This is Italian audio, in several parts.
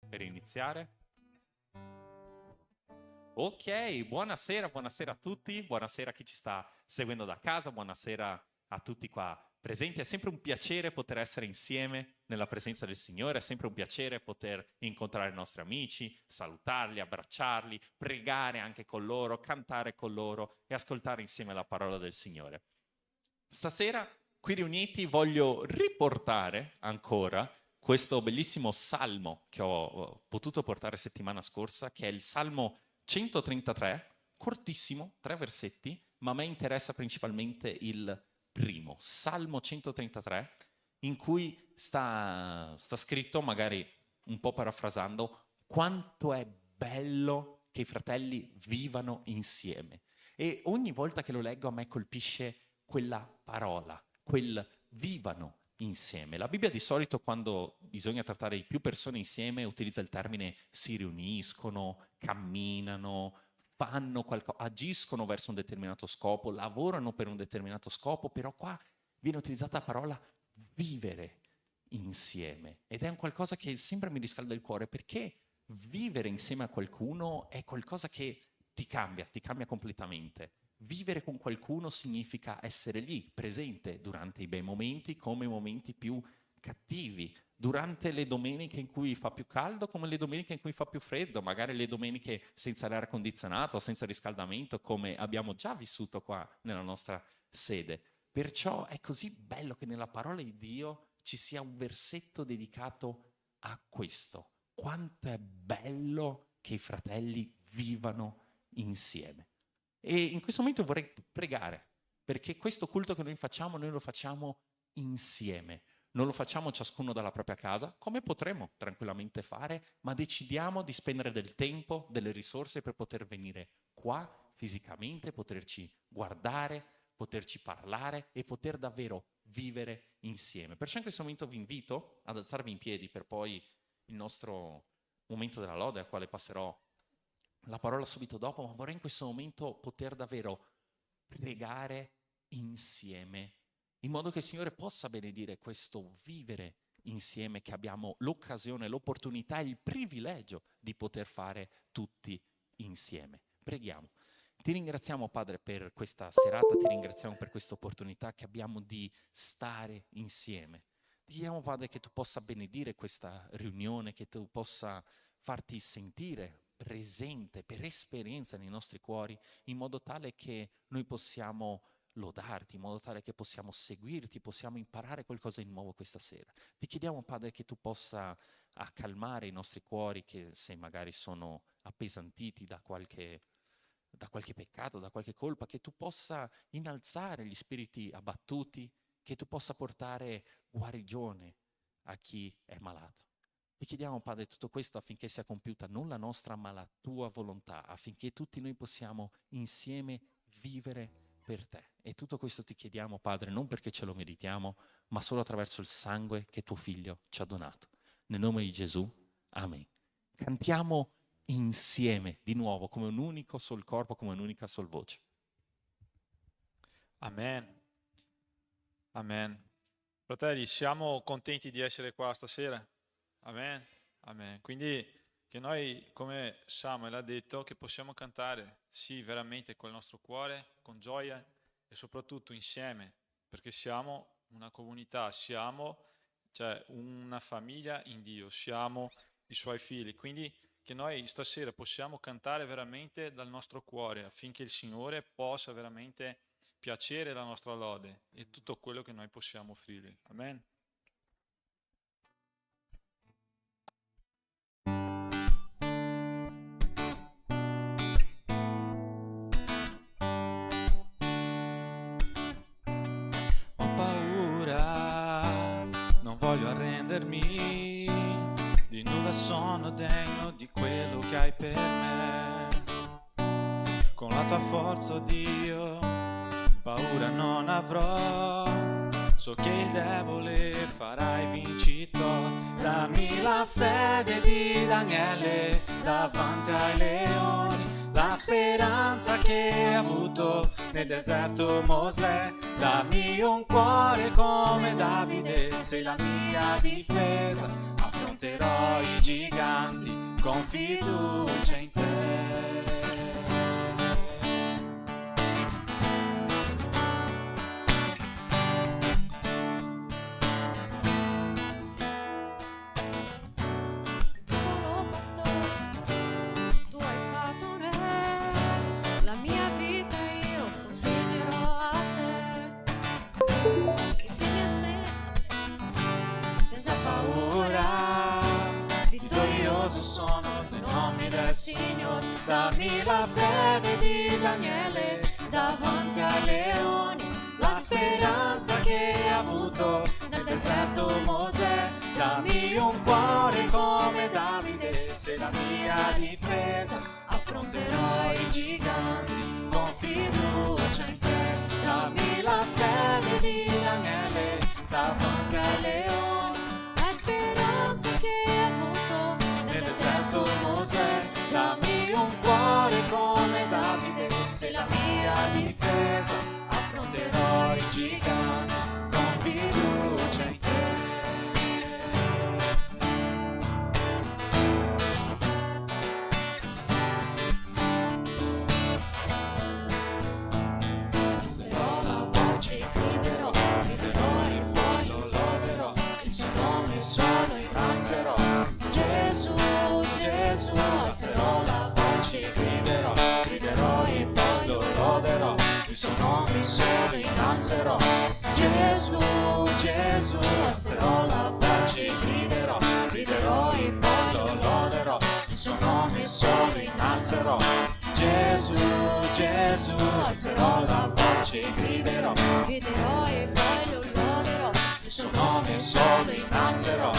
per iniziare? Ok, buonasera a tutti, buonasera a chi ci sta seguendo da casa, buonasera a tutti qua presenti. È sempre un piacere poter essere insieme nella presenza del Signore, è sempre un piacere poter incontrare i nostri amici, salutarli, abbracciarli, pregare anche con loro, cantare con loro e ascoltare insieme la parola del Signore. Stasera, qui riuniti, voglio riportare ancora questo bellissimo salmo che ho potuto portare settimana scorsa, che è il Salmo 133, cortissimo, 3 versetti, ma a me interessa principalmente il primo, Salmo 133, in cui sta scritto, magari un po' parafrasando, quanto è bello che i fratelli vivano insieme. E ogni volta che lo leggo a me colpisce quella parola, quel vivano insieme. La Bibbia di solito, quando bisogna trattare di più persone insieme, utilizza il termine si riuniscono, camminano, fanno qualcosa, agiscono verso un determinato scopo, lavorano per un determinato scopo, però qua viene utilizzata la parola vivere insieme. Ed è un qualcosa che sempre mi riscalda il cuore, perché vivere insieme a qualcuno è qualcosa che ti cambia completamente. Vivere con qualcuno significa essere lì, presente, durante i bei momenti come i momenti più cattivi, durante le domeniche in cui fa più caldo come le domeniche in cui fa più freddo, magari le domeniche senza l'aria condizionata o senza riscaldamento, come abbiamo già vissuto qua nella nostra sede. Perciò è così bello che nella parola di Dio ci sia un versetto dedicato a questo. Quanto è bello che i fratelli vivano insieme. E in questo momento vorrei pregare, perché questo culto che noi lo facciamo insieme. Non lo facciamo ciascuno dalla propria casa, come potremmo tranquillamente fare, ma decidiamo di spendere del tempo, delle risorse per poter venire qua fisicamente, poterci guardare, poterci parlare e poter davvero vivere insieme. Perciò in questo momento vi invito ad alzarvi in piedi per poi il nostro momento della lode, al quale passerò la parola subito dopo, ma vorrei in questo momento poter davvero pregare insieme, in modo che il Signore possa benedire questo vivere insieme che abbiamo l'occasione, l'opportunità e il privilegio di poter fare tutti insieme. Preghiamo. Ti ringraziamo, Padre, per questa serata, ti ringraziamo per questa opportunità che abbiamo di stare insieme. Ti chiediamo, Padre, che tu possa benedire questa riunione, che tu possa farti sentire presente per esperienza nei nostri cuori, in modo tale che noi possiamo lodarti, in modo tale che possiamo seguirti, possiamo imparare qualcosa di nuovo questa sera. Ti chiediamo, Padre, che tu possa accalmare i nostri cuori, che se magari sono appesantiti da qualche peccato, da qualche colpa, che tu possa innalzare gli spiriti abbattuti, che tu possa portare guarigione a chi è malato. Ti chiediamo, Padre, tutto questo affinché sia compiuta non la nostra, ma la tua volontà, affinché tutti noi possiamo insieme vivere per te. E tutto questo ti chiediamo, Padre, non perché ce lo meritiamo, ma solo attraverso il sangue che tuo Figlio ci ha donato. Nel nome di Gesù, amen. Cantiamo insieme, di nuovo, come un unico sol corpo, come un'unica sol voce. Amen. Amen. Fratelli, siamo contenti di essere qua stasera? Amen. Amen. Quindi che noi, come Samuel ha detto, che possiamo cantare, sì, veramente col nostro cuore, con gioia e soprattutto insieme, perché siamo una comunità, siamo una famiglia in Dio, siamo i suoi figli. Quindi che noi stasera possiamo cantare veramente dal nostro cuore, affinché il Signore possa veramente piacere la nostra lode e tutto quello che noi possiamo offrire. Amen. Ho paura, non voglio arrendermi, di nulla sono degno di quello che hai per me. Con la tua forza, oh Dio, paura non avrò, so che il debole farai vincitore. Dammi la fede di Daniele davanti ai leoni, la speranza che ha avuto nel deserto Mosè. Dammi un cuore come Davide, sei la mia difesa, affrontare affronterò i giganti con fiducia in te. Piccolo pastore, tu hai fatto un re, la mia vita io consegnerò a te. Insegna a sé, senza paura, vittorioso sono nel nome del Signore. Dammi la fede di Daniele davanti ai leoni, la speranza che ha avuto nel deserto Mosè. Dammi un cuore come Davide, sei la mia difesa, affronterò i giganti con fiducia in te. Dammi la fede di Daniele davanti ai leoni, la speranza che ha avuto nel deserto Mosè. Dammi un cuore come Davide, sei la mia difesa, affronterò i giganti con fiducia in te. Alzerò la voce, griderò, griderò e poi lo loderò, il suo nome solo innalzerò. Gesù, Gesù, alzerò la voce, griderò, griderò e poi lo loderò, il suo nome solo innalzerò. Gesù, Gesù, alzerò la voce, griderò, griderò e poi lo loderò, il suo nome solo innalzerò. Gesù, Gesù, alzerò la voce, griderò, griderò e poi lo loderò, il suo nome solo innalzerò.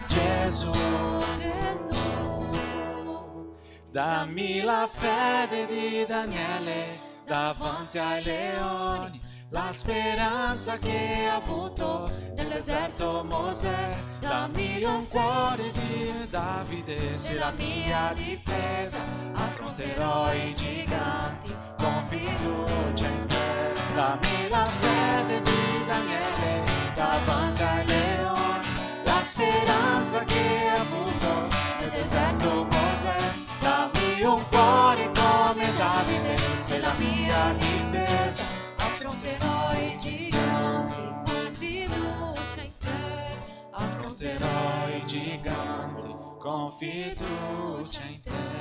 Gesù, Gesù. Dammi la fede di Daniele davanti ai leoni, la speranza che ha avuto nel deserto Mosè. Dammi un cuore di Davide, sei la mia difesa, affronterò i giganti con fiducia in te. Dammi la fede di Daniele davanti ai leoni, la speranza che ha avuto nel deserto Mosè. Dammi un cuore come Davide, sei la mia difesa, affronterò i giganti con fiducia in te. Affronterò i giganti con fiducia in te.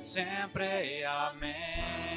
sempre. Amen.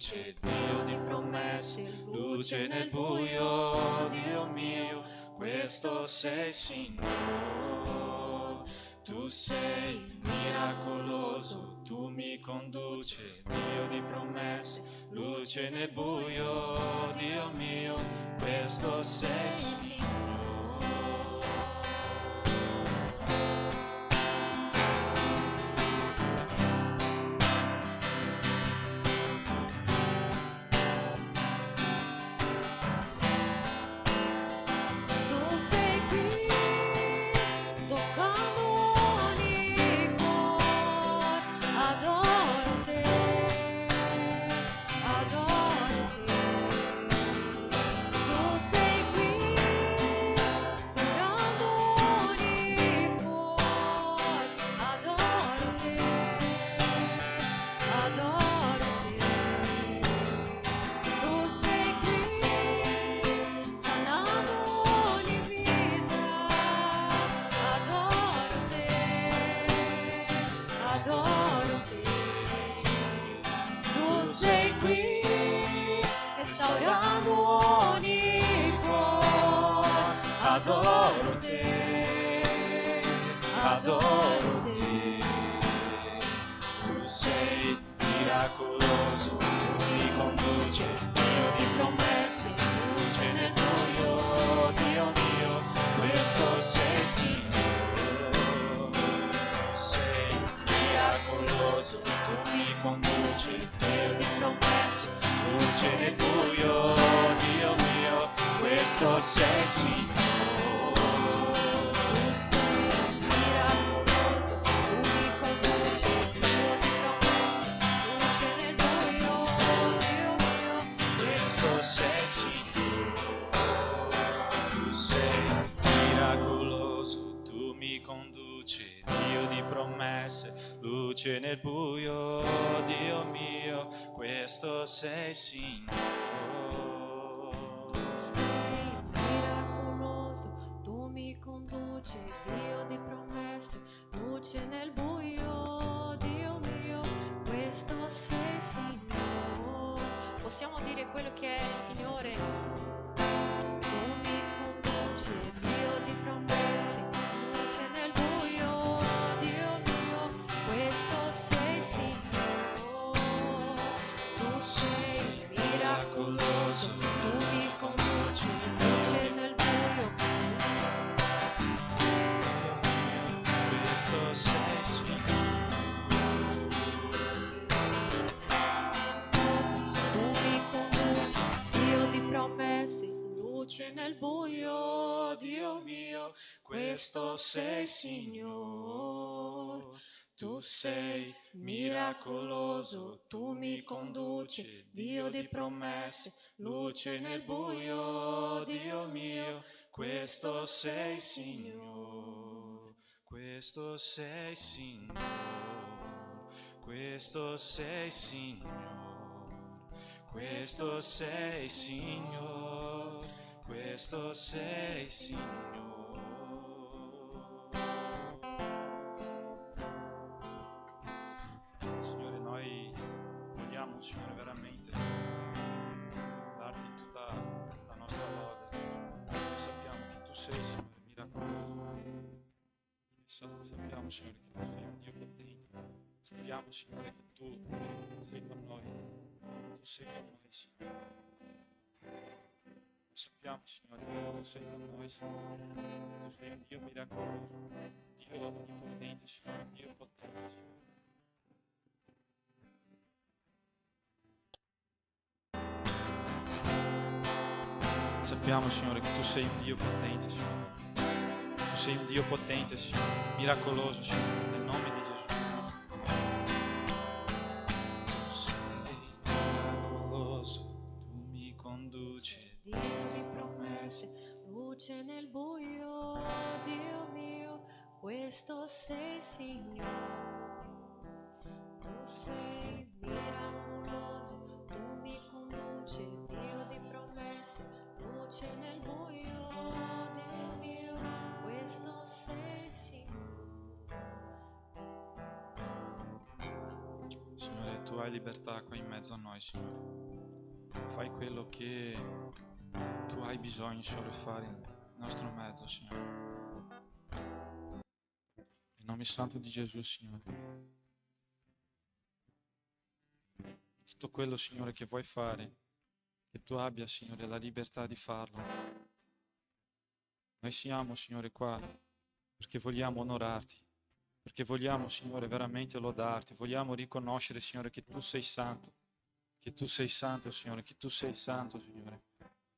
conduce, Dio di promesse, luce nel buio, Dio mio, questo sei Signore. Tu sei miracoloso, tu mi conduci, Dio di promesse, luce nel buio, Dio mio, questo sei Signore. Adoro te, adoro te. Tu sei miracoloso, tu mi conduci, Dio di promesse, luce nel buio, Dio mio, questo sei Signore. Tu sei miracoloso, tu mi conduci, Dio di promesse, luce nel buio, Dio mio, questo sei Signore. Dio di promesse, luce nel buio, Dio mio, questo sei Signore. Tu sei miracoloso, tu mi conduci, Dio di promesse, luce nel buio, Dio mio, questo sei Signore. Possiamo dire quello che è il Signore? Tu mi conduci, Dio di promesse, luce nel buio, Dio mio, questo sei Signore. Tu sei miracoloso, tu mi conduci, luce nel buio, Questo sei Signore. tu mi conduci, Dio di promesse, luce nel buio, Dio mio, questo sei Signore. Tu sei miracoloso, tu mi conduci, Dio di promesse, luce nel buio, Dio mio, questo sei Signore, questo sei Signore, questo sei Signore, questo sei Signore, questo sei Signore. Signore, noi vogliamo, Signore, veramente darti tutta la nostra lode. Noi sappiamo che tu sei, Signore, miracoloso. Sappiamo, Signore, che tu sei un Dio potente. Sappiamo, Signore, che tu sei con noi. Tu sei con noi, Signore. Sappiamo, Signore, che tu sei con noi, Signore. Tu sei un Dio miracoloso, Dio onnipotente, Signore, un Dio potente, Signore. Sappiamo, Signore, che tu sei un Dio potente, Signore. Tu sei un Dio potente, Signore, miracoloso, Signore, nel nome di Gesù. Tu sei miracoloso, tu mi conduci. Dio di promesse, luce nel buio, Dio mio, questo sei Signore. Tu sei miracoloso, tu mi conduci, Dio di promesse, luce nel buio, Dio mio, questo sei Signore. Signore, tu hai libertà qua in mezzo a noi, Signore. Fai quello che tu hai bisogno, Signore, fare nel nostro mezzo, Signore. In nome santo di Gesù, Signore. Tutto quello, Signore, che vuoi fare, che tu abbia, Signore, la libertà di farlo. Noi siamo, Signore, qua perché vogliamo onorarti, perché vogliamo, Signore, veramente lodarti, vogliamo riconoscere, Signore, che tu sei santo, Signore, che tu sei santo, Signore.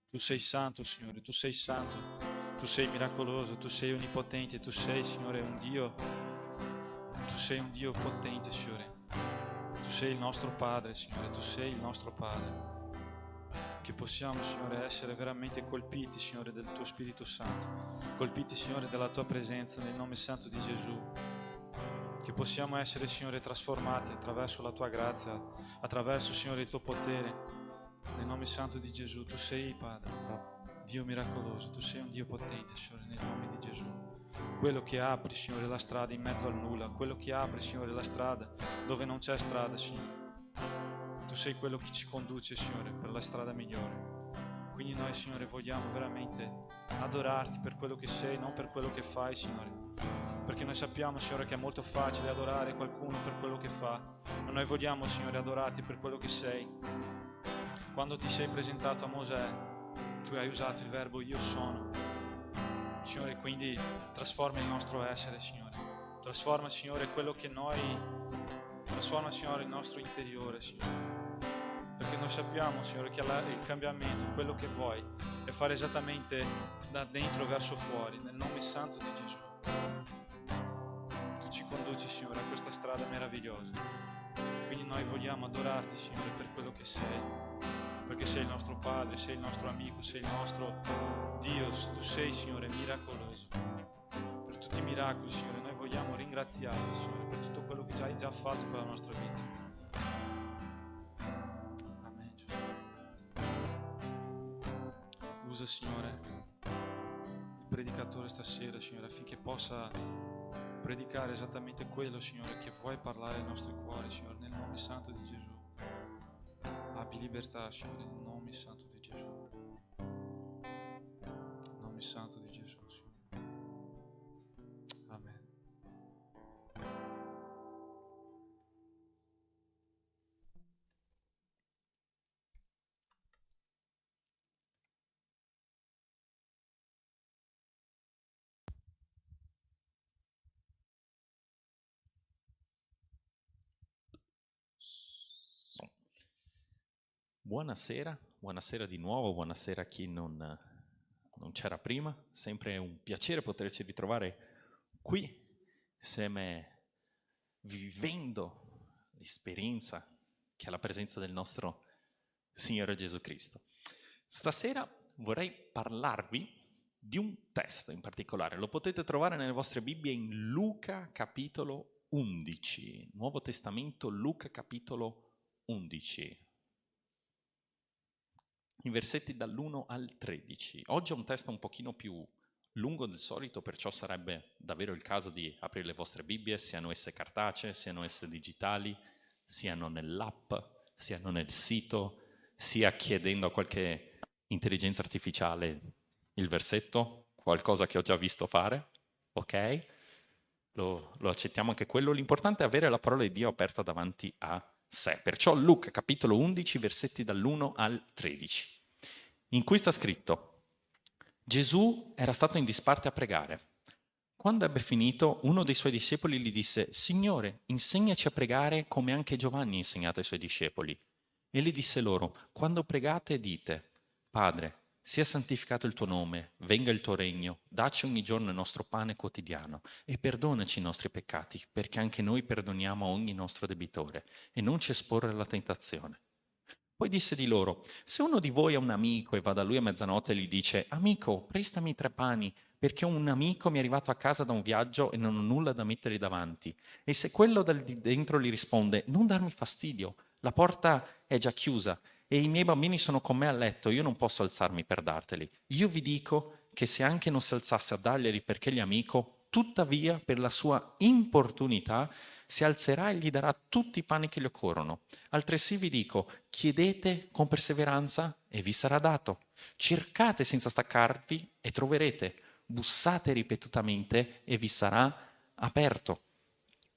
Tu sei santo, Signore, tu sei santo, tu sei miracoloso, tu sei onnipotente, tu sei, Signore, un Dio, tu sei un Dio potente, Signore. Tu sei il nostro Padre, Signore, tu sei il nostro Padre. Che possiamo, Signore, essere veramente colpiti, Signore, del tuo Spirito Santo, colpiti, Signore, dalla tua presenza nel nome santo di Gesù. Che possiamo essere, Signore, trasformati attraverso la tua grazia, attraverso, Signore, il tuo potere, nel nome santo di Gesù. Tu sei, Padre, Dio miracoloso, tu sei un Dio potente, Signore, nel nome di Gesù. Quello che apri, Signore, la strada in mezzo al nulla, quello che apri, Signore, la strada dove non c'è strada, Signore. Tu sei quello che ci conduce, Signore, per la strada migliore. Quindi noi, Signore, vogliamo veramente adorarti per quello che sei, non per quello che fai, Signore. Perché noi sappiamo, Signore, che è molto facile adorare qualcuno per quello che fa, ma noi vogliamo, Signore, adorarti per quello che sei. Quando ti sei presentato a Mosè, tu hai usato il verbo io sono. Signore, quindi trasforma il nostro essere, Signore. Trasforma, Signore, quello che noi... Trasforma, Signore, il nostro interiore, Signore. Perché noi sappiamo, Signore, che il cambiamento, quello che vuoi, è fare esattamente da dentro verso fuori, nel nome santo di Gesù. Tu ci conduci, Signore, a questa strada meravigliosa. Quindi noi vogliamo adorarti, Signore, per quello che sei. Perché sei il nostro Padre, sei il nostro amico, sei il nostro Dio. Tu sei, Signore, miracoloso. Per tutti i miracoli, Signore, noi vogliamo ringraziarti, Signore, per tutto quello che hai già fatto per la nostra vita. Amen. Usa, Signore, il predicatore stasera, Signore, affinché possa predicare esattamente quello, Signore, che vuoi parlare ai nostri cuori, Signore, nel nome santo di Gesù. Abbi libertà, Signore, nel nome santo di Gesù. Nel nome santo di Gesù, Signore. Amen. Buonasera, buonasera di nuovo, buonasera a chi non c'era prima. Sempre un piacere poterci ritrovare qui, insieme, vivendo l'esperienza che è la presenza del nostro Signore Gesù Cristo. Stasera vorrei parlarvi di un testo in particolare. Lo potete trovare nelle vostre Bibbie in Luca capitolo 11, Nuovo Testamento, Luca capitolo 11. I versetti dall'1 al 13. Oggi è un testo un pochino più lungo del solito, perciò sarebbe davvero il caso di aprire le vostre Bibbie, siano esse cartacee, siano esse digitali, siano nell'app, siano nel sito, sia chiedendo a qualche intelligenza artificiale il versetto, qualcosa che ho già visto fare, ok? Lo accettiamo anche quello. L'importante è avere la parola di Dio aperta davanti a sé. Perciò Luca capitolo 11 versetti dall'1 al 13, in cui sta scritto: Gesù era stato in disparte a pregare. Quando ebbe finito, uno dei suoi discepoli gli disse: Signore, insegnaci a pregare come anche Giovanni ha insegnato ai suoi discepoli. Egli disse loro: quando pregate dite: Padre, sia santificato il tuo nome, venga il tuo regno, dacci ogni giorno il nostro pane quotidiano e perdonaci i nostri peccati, perché anche noi perdoniamo a ogni nostro debitore, e non ci esporre alla tentazione. Poi disse di loro: se uno di voi ha un amico e va da lui a mezzanotte e gli dice: amico, prestami 3 pani, perché un amico mi è arrivato a casa da un viaggio e non ho nulla da mettergli davanti. E se quello dal di dentro gli risponde: non darmi fastidio, la porta è già chiusa e i miei bambini sono con me a letto, io non posso alzarmi per darteli. Io vi dico che se anche non si alzasse a darglieli perché gli è amico, tuttavia per la sua importunità si alzerà e gli darà tutti i pani che gli occorrono. Altresì vi dico, chiedete con perseveranza e vi sarà dato. Cercate senza staccarvi e troverete. Bussate ripetutamente e vi sarà aperto.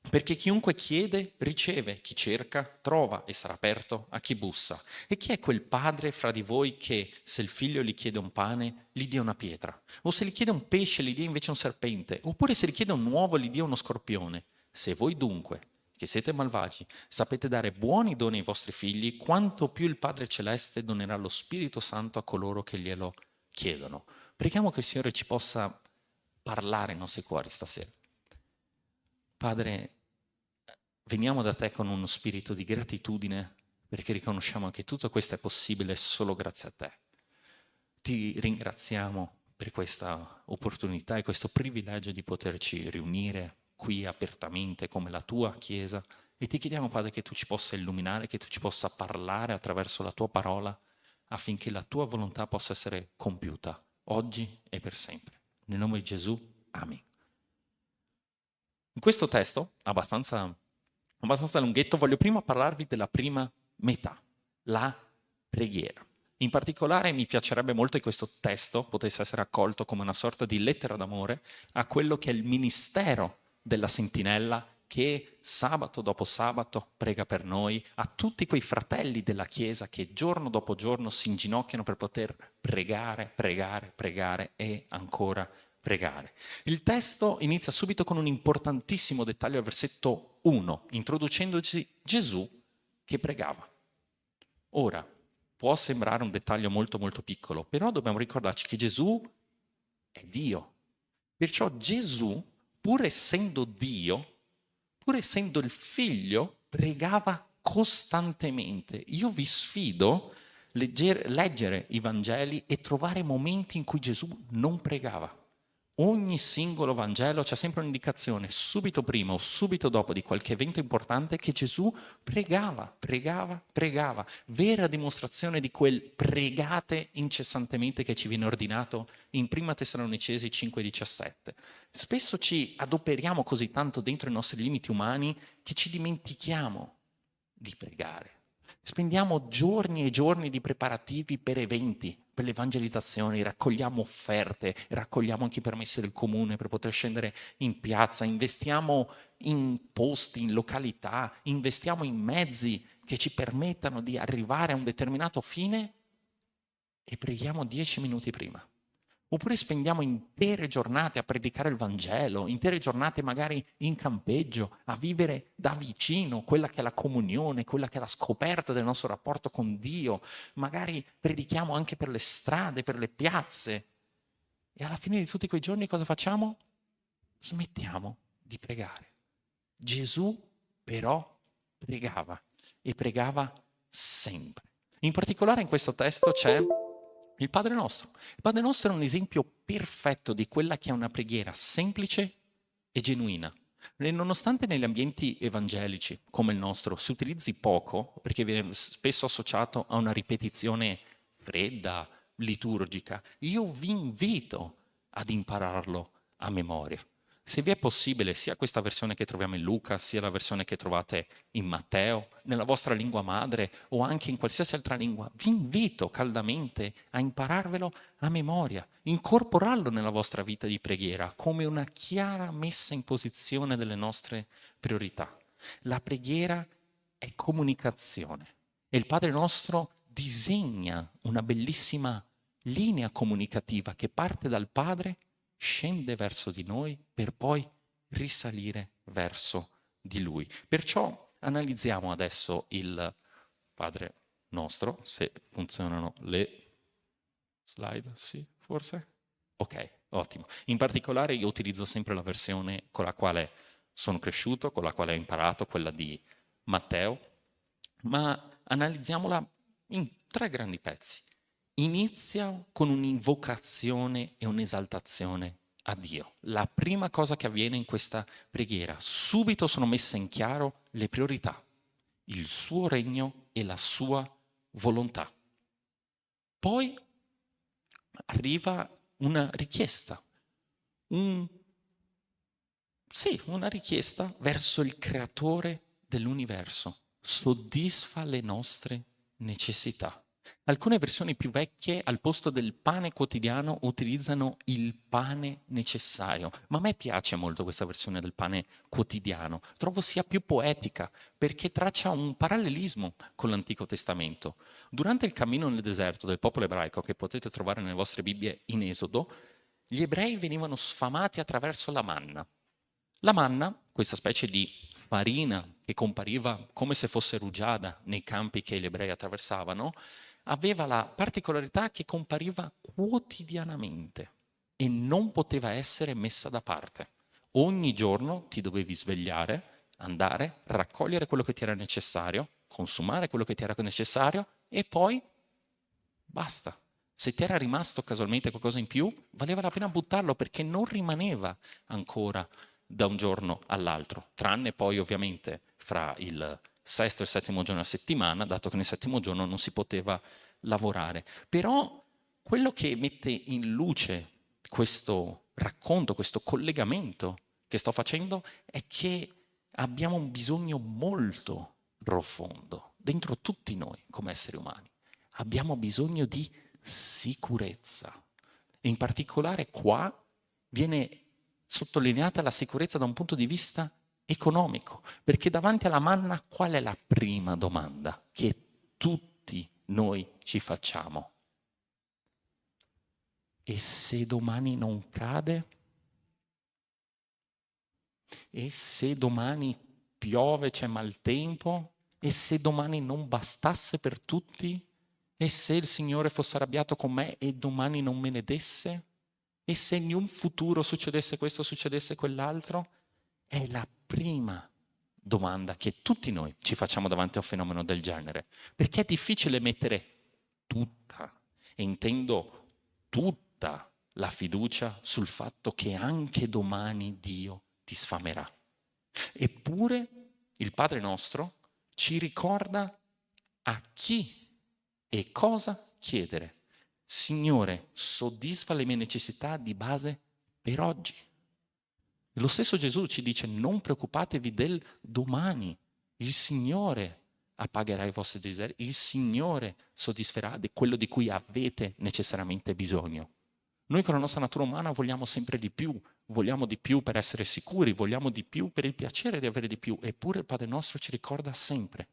Perché chiunque chiede, riceve, chi cerca, trova e sarà aperto a chi bussa. E chi è quel padre fra di voi che, se il figlio gli chiede un pane, gli dia una pietra? O se gli chiede un pesce, gli dia invece un serpente? Oppure se gli chiede un uovo, gli dia uno scorpione? Se voi dunque, che siete malvagi, sapete dare buoni doni ai vostri figli, quanto più il Padre Celeste donerà lo Spirito Santo a coloro che glielo chiedono. Preghiamo che il Signore ci possa parlare ai nostri cuori stasera. Padre, veniamo da te con uno spirito di gratitudine perché riconosciamo che tutto questo è possibile solo grazie a te. Ti ringraziamo per questa opportunità e questo privilegio di poterci riunire qui apertamente come la tua Chiesa e ti chiediamo, Padre, che tu ci possa illuminare, che tu ci possa parlare attraverso la tua parola affinché la tua volontà possa essere compiuta oggi e per sempre. Nel nome di Gesù, amen. In questo testo, abbastanza lunghetto, voglio prima parlarvi della prima metà, la preghiera. In particolare mi piacerebbe molto che questo testo potesse essere accolto come una sorta di lettera d'amore a quello che è il ministero della sentinella che sabato dopo sabato prega per noi, a tutti quei fratelli della Chiesa che giorno dopo giorno si inginocchiano per poter pregare e ancora pregare. Il testo inizia subito con un importantissimo dettaglio al versetto 1, introducendoci Gesù che pregava. Ora, può sembrare un dettaglio molto molto piccolo, però dobbiamo ricordarci che Gesù è Dio. Perciò Gesù, pur essendo Dio, pur essendo il figlio, pregava costantemente. Io vi sfido a leggere i Vangeli e trovare momenti in cui Gesù non pregava. Ogni singolo Vangelo c'è sempre un'indicazione, subito prima o subito dopo di qualche evento importante, che Gesù pregava. Vera dimostrazione di quel pregate incessantemente che ci viene ordinato in 1 Tessalonicesi 5,17. Spesso ci adoperiamo così tanto dentro i nostri limiti umani che ci dimentichiamo di pregare. Spendiamo giorni e giorni di preparativi per eventi, per le evangelizzazioni, raccogliamo offerte, raccogliamo anche i permessi del comune per poter scendere in piazza, investiamo in posti, in località, investiamo in mezzi che ci permettano di arrivare a un determinato fine e preghiamo 10 minuti prima. Oppure spendiamo intere giornate a predicare il Vangelo, intere giornate magari in campeggio, a vivere da vicino quella che è la comunione, quella che è la scoperta del nostro rapporto con Dio. Magari predichiamo anche per le strade, per le piazze. E alla fine di tutti quei giorni cosa facciamo? Smettiamo di pregare. Gesù però pregava e pregava sempre. In particolare in questo testo c'è il Padre Nostro. Il Padre Nostro è un esempio perfetto di quella che è una preghiera semplice e genuina. E nonostante negli ambienti evangelici come il nostro si utilizzi poco, perché viene spesso associato a una ripetizione fredda, liturgica, io vi invito ad impararlo a memoria. Se vi è possibile, sia questa versione che troviamo in Luca, sia la versione che trovate in Matteo, nella vostra lingua madre o anche in qualsiasi altra lingua, vi invito caldamente a impararvelo a memoria, incorporarlo nella vostra vita di preghiera come una chiara messa in posizione delle nostre priorità. La preghiera è comunicazione e il Padre nostro disegna una bellissima linea comunicativa che parte dal Padre, scende verso di noi per poi risalire verso di Lui. Perciò analizziamo adesso il Padre Nostro, se funzionano le slide, sì, forse? Ok, ottimo. In particolare io utilizzo sempre la versione con la quale sono cresciuto, con la quale ho imparato, quella di Matteo, ma analizziamola in 3 grandi pezzi. Inizia con un'invocazione e un'esaltazione a Dio. La prima cosa che avviene in questa preghiera, subito sono messe in chiaro le priorità, il suo regno e la sua volontà. Poi arriva una richiesta, un Sì, una richiesta verso il creatore dell'universo. Soddisfa le nostre necessità. Alcune versioni più vecchie, al posto del pane quotidiano, utilizzano il pane necessario. Ma a me piace molto questa versione del pane quotidiano. Trovo sia più poetica, perché traccia un parallelismo con l'Antico Testamento. Durante il cammino nel deserto del popolo ebraico, che potete trovare nelle vostre Bibbie in Esodo, gli ebrei venivano sfamati attraverso la manna. La manna, questa specie di farina che compariva come se fosse rugiada nei campi che gli ebrei attraversavano, aveva la particolarità che compariva quotidianamente e non poteva essere messa da parte. Ogni giorno ti dovevi svegliare, andare, raccogliere quello che ti era necessario, consumare quello che ti era necessario e poi basta. Se ti era rimasto casualmente qualcosa in più, valeva la pena buttarlo perché non rimaneva ancora da un giorno all'altro, tranne poi ovviamente fra il sesto e il settimo giorno a settimana, dato che nel settimo giorno non si poteva lavorare. Però quello che mette in luce questo racconto, questo collegamento che sto facendo, è che abbiamo un bisogno molto profondo, dentro tutti noi come esseri umani. Abbiamo bisogno di sicurezza. E in particolare qua viene sottolineata la sicurezza da un punto di vista economico, perché davanti alla manna qual è la prima domanda che tutti noi ci facciamo? E se domani non cade? E se domani piove, c'è maltempo? E se domani non bastasse per tutti? E se il Signore fosse arrabbiato con me e domani non me ne desse? E se in un futuro succedesse questo, succedesse quell'altro? È la prima domanda che tutti noi ci facciamo davanti a un fenomeno del genere, perché è difficile mettere tutta, e intendo tutta, la fiducia sul fatto che anche domani Dio ti sfamerà. Eppure il Padre nostro ci ricorda a chi e cosa chiedere. Signore, soddisfa le mie necessità di base per oggi. Lo stesso Gesù ci dice: non preoccupatevi del domani, il Signore appagherà i vostri desideri, il Signore soddisferà di quello di cui avete necessariamente bisogno. Noi con la nostra natura umana vogliamo sempre di più, vogliamo di più per essere sicuri, vogliamo di più per il piacere di avere di più, eppure il Padre nostro ci ricorda sempre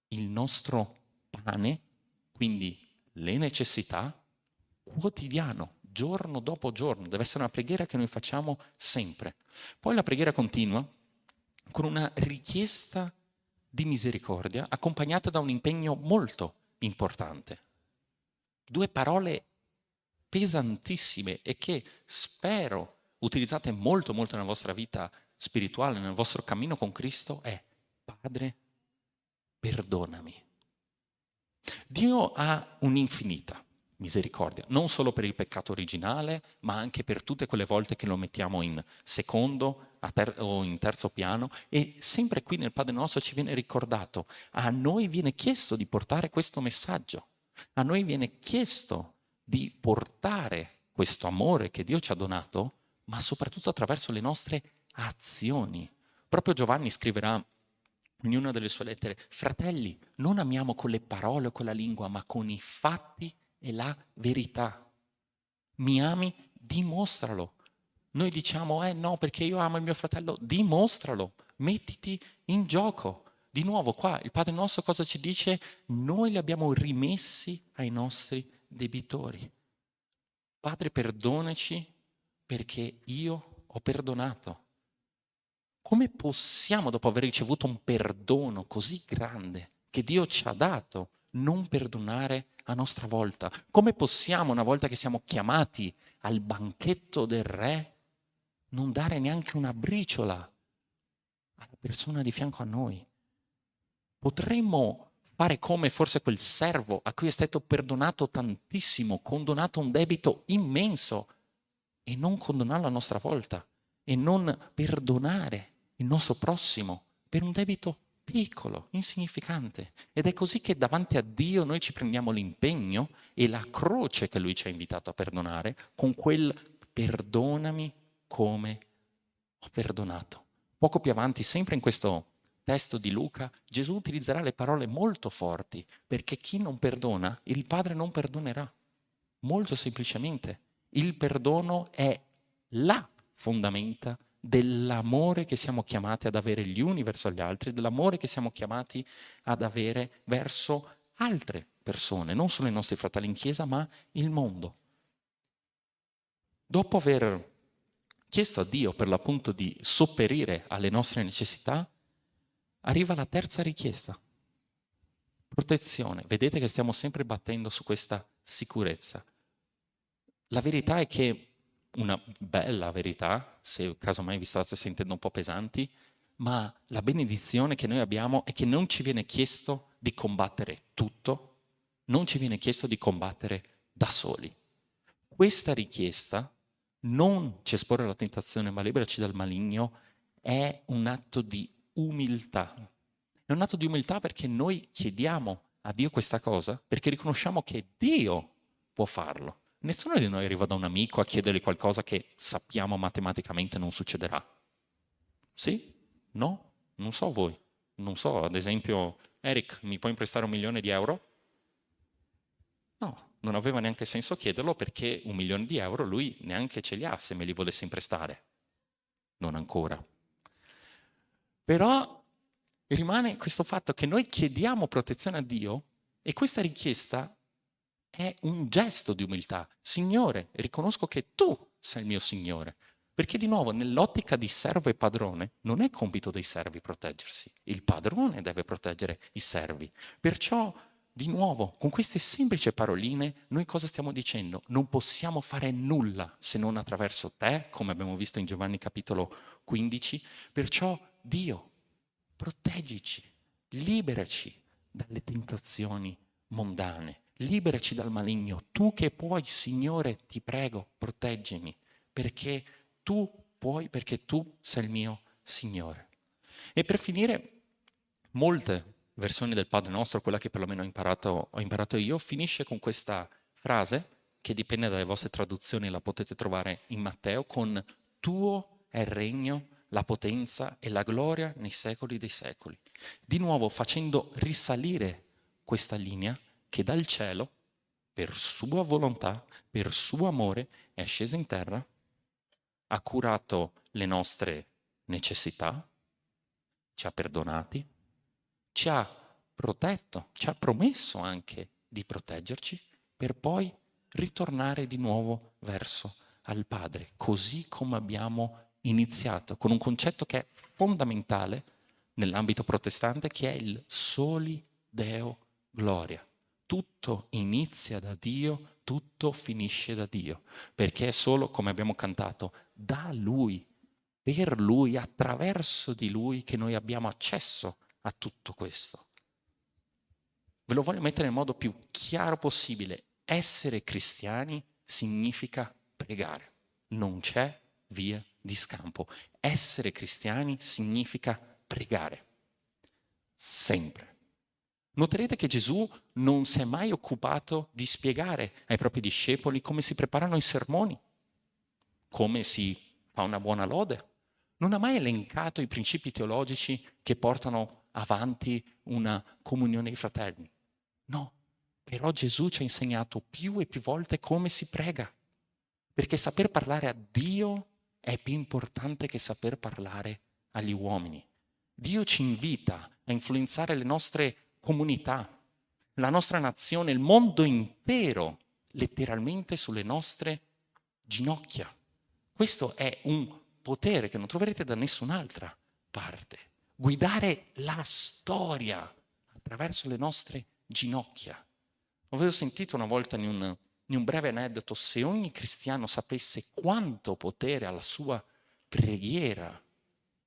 il nostro pane, quindi le necessità, quotidiano, giorno dopo giorno. Deve essere una preghiera che noi facciamo sempre. Poi la preghiera continua con una richiesta di misericordia accompagnata da un impegno molto importante. Due parole pesantissime e che spero utilizzate molto molto nella vostra vita spirituale, nel vostro cammino con Cristo, è: Padre, perdonami. Dio ha un'infinita misericordia, non solo per il peccato originale, ma anche per tutte quelle volte che lo mettiamo in secondo o in terzo piano, e sempre qui nel Padre nostro ci viene ricordato, a noi viene chiesto di portare questo messaggio, a noi viene chiesto di portare questo amore che Dio ci ha donato, ma soprattutto attraverso le nostre azioni. Proprio Giovanni scriverà in una delle sue lettere: fratelli, non amiamo con le parole o con la lingua, ma con i fatti e la verità. Mi ami? Dimostralo. Noi diciamo: no, perché io amo il mio fratello. Dimostralo, mettiti in gioco. Di nuovo qua il Padre nostro cosa ci dice? Noi li abbiamo rimessi ai nostri debitori. Padre, perdonaci perché io ho perdonato. Come possiamo, dopo aver ricevuto un perdono così grande che Dio ci ha dato, non perdonare a nostra volta? Come possiamo, una volta che siamo chiamati al banchetto del Re, non dare neanche una briciola alla persona di fianco a noi? Potremmo fare come forse quel servo a cui è stato perdonato tantissimo, condonato un debito immenso, e non condonarlo a nostra volta, e non perdonare il nostro prossimo per un debito piccolo, insignificante. Ed è così che davanti a Dio noi ci prendiamo l'impegno e la croce che Lui ci ha invitato a perdonare, con quel perdonami come ho perdonato. Poco più avanti, sempre in questo testo di Luca, Gesù utilizzerà le parole molto forti, perché chi non perdona, il Padre non perdonerà. Molto semplicemente, il perdono è la fondamenta dell'amore che siamo chiamati ad avere gli uni verso gli altri, dell'amore che siamo chiamati ad avere verso altre persone, non solo i nostri fratelli in chiesa, ma il mondo. Dopo aver chiesto a Dio per l'appunto di sopperire alle nostre necessità, arriva la terza richiesta. Protezione. Vedete che stiamo sempre battendo su questa sicurezza. La verità è che, una bella verità, se casomai vi state sentendo un po' pesanti, ma la benedizione che noi abbiamo è che non ci viene chiesto di combattere tutto, non ci viene chiesto di combattere da soli. Questa richiesta, non ci esporre alla tentazione ma liberaci dal maligno, è un atto di umiltà. È un atto di umiltà perché noi chiediamo a Dio questa cosa, perché riconosciamo che Dio può farlo. Nessuno di noi arriva da un amico a chiedergli qualcosa che sappiamo matematicamente non succederà. Sì? No? Non so voi. Non so, ad esempio, Eric, mi puoi prestare €1.000.000? No, non aveva neanche senso chiederlo perché €1.000.000 lui neanche ce li ha se me li volesse prestare. Non ancora. Però rimane questo fatto che noi chiediamo protezione a Dio e questa richiesta è un gesto di umiltà. Signore, riconosco che tu sei il mio Signore. Perché di nuovo, nell'ottica di servo e padrone, non è compito dei servi proteggersi. Il padrone deve proteggere i servi. Perciò, di nuovo, con queste semplici paroline, noi cosa stiamo dicendo? Non possiamo fare nulla se non attraverso te, come abbiamo visto in Giovanni capitolo 15. Perciò, Dio, proteggici, liberaci dalle tentazioni mondane, liberaci dal maligno. Tu che puoi, Signore, ti prego, proteggimi, perché tu puoi, perché tu sei il mio Signore. E per finire, molte versioni del Padre Nostro, quella che perlomeno ho imparato io, finisce con questa frase, che dipende dalle vostre traduzioni, la potete trovare in Matteo, con tuo è il regno, la potenza e la gloria nei secoli dei secoli. Di nuovo facendo risalire questa linea che dal cielo, per sua volontà, per suo amore, è scesa in terra, ha curato le nostre necessità, ci ha perdonati, ci ha protetto, ci ha promesso anche di proteggerci, per poi ritornare di nuovo verso al Padre, così come abbiamo iniziato, con un concetto che è fondamentale nell'ambito protestante, che è il soli Deo gloria. Tutto inizia da Dio, tutto finisce da Dio, perché è solo, come abbiamo cantato, da Lui, per Lui, attraverso di Lui che noi abbiamo accesso a tutto questo. Ve lo voglio mettere nel modo più chiaro possibile. Essere cristiani significa pregare. Non c'è via di scampo. Essere cristiani significa pregare. Sempre. Noterete che Gesù non si è mai occupato di spiegare ai propri discepoli come si preparano i sermoni, come si fa una buona lode. Non ha mai elencato i principi teologici che portano avanti una comunione dei fratelli. No, però Gesù ci ha insegnato più e più volte come si prega, perché saper parlare a Dio è più importante che saper parlare agli uomini. Dio ci invita a influenzare le nostre comunità, la nostra nazione, il mondo intero, letteralmente sulle nostre ginocchia. Questo è un potere che non troverete da nessun'altra parte. Guidare la storia attraverso le nostre ginocchia. Avevo sentito una volta in un breve aneddoto, se ogni cristiano sapesse quanto potere ha la sua preghiera,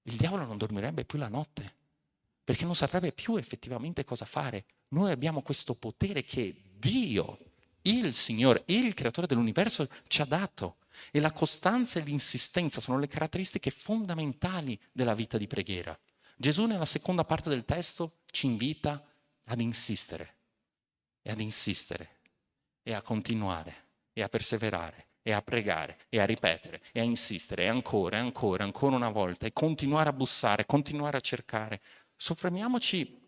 il diavolo non dormirebbe più la notte, perché non saprebbe più effettivamente cosa fare. Noi abbiamo questo potere che Dio, il Signore, il creatore dell'universo ci ha dato, e la costanza e l'insistenza sono le caratteristiche fondamentali della vita di preghiera. Gesù nella seconda parte del testo ci invita ad insistere e a continuare e a perseverare e a pregare e a ripetere e a insistere e ancora e ancora, ancora una volta e continuare a bussare, continuare a cercare. Soffermiamoci